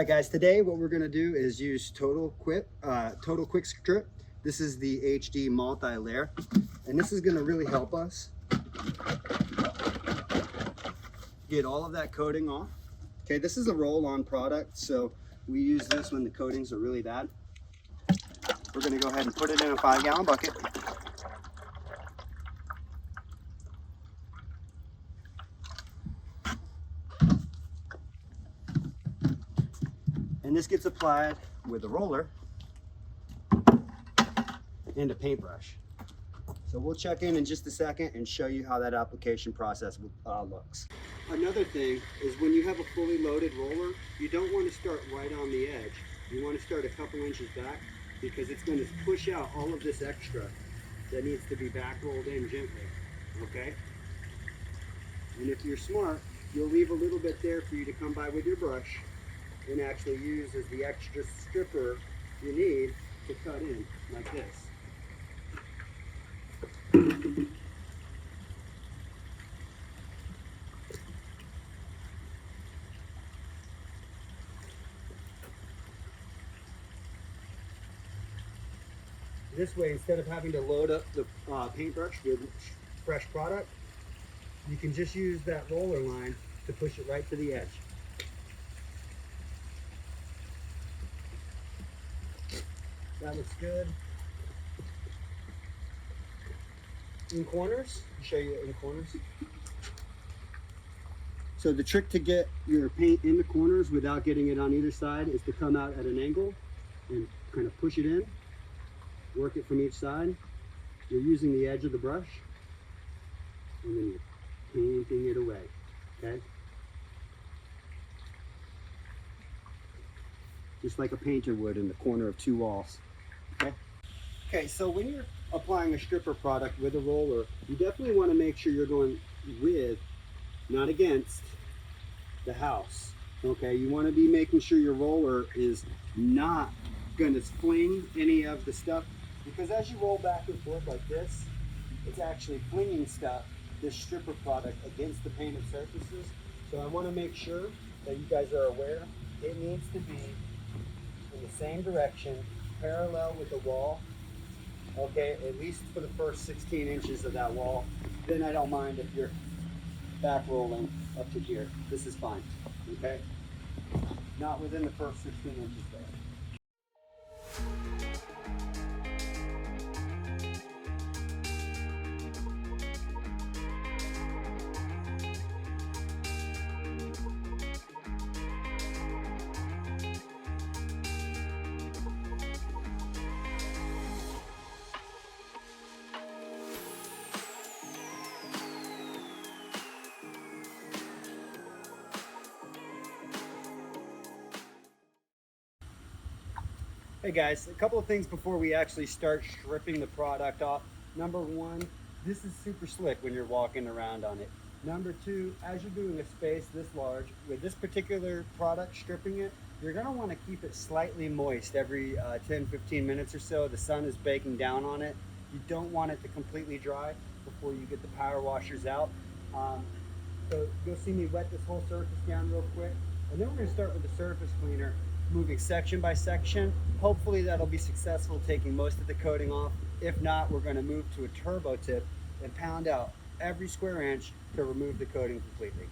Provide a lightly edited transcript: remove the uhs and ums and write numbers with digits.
right, guys, today what we're gonna do is use Total Quick Strip. This is the HD multi-layer, and this is gonna really help us get all of that coating off. Okay, this is a roll-on product, so we use this when the coatings are really bad. We're gonna go ahead and put it in a 5-gallon bucket. And this gets applied with a roller and a paintbrush. So we'll check in just a second and show you how that application process looks. Another thing is when you have a fully loaded roller, you don't want to start right on the edge. You want to start a couple inches back because it's going to push out all of this extra that needs to be back rolled in gently, okay? And if you're smart, you'll leave a little bit there for you to come by with your brush and actually use as the extra stripper you need to cut in like this. This way, instead of having to load up the paintbrush with fresh product, you can just use that roller line to push it right to the edge. That looks good. In corners, I'll show you in corners. So the trick to get your paint in the corners without getting it on either side is to come out at an angle and kind of push it in. Work it from each side. You're using the edge of the brush, and then you're painting it away, okay? Just like a painter would in the corner of two walls, okay? Okay, so when you're applying a stripper product with a roller, you definitely want to make sure you're going with, not against, the house, okay? You want to be making sure your roller is not going to fling any of the stuff, because as you roll back and forth like this, it's actually flinging stuff, this stripper product, against the painted surfaces. So I want to make sure that you guys are aware it needs to be in the same direction, parallel with the wall, okay, at least for the first 16 inches of that wall. Then I don't mind if you're back rolling up to here. This is fine, okay? Not within the first 16 inches though. Hey guys, a couple of things before we actually start stripping the product off. Number one, this is super slick when you're walking around on it. Number two, as you're doing a space this large, with this particular product, stripping it, you're gonna wanna keep it slightly moist every 10-15 minutes or so. The sun is baking down on it. You don't want it to completely dry before you get the power washers out. So you'll see me wet this whole surface down real quick. And then we're gonna start with the surface cleaner, moving section by section. Hopefully that'll be successful, taking most of the coating off. If not, we're going to move to a turbo tip and pound out every square inch to remove the coating completely.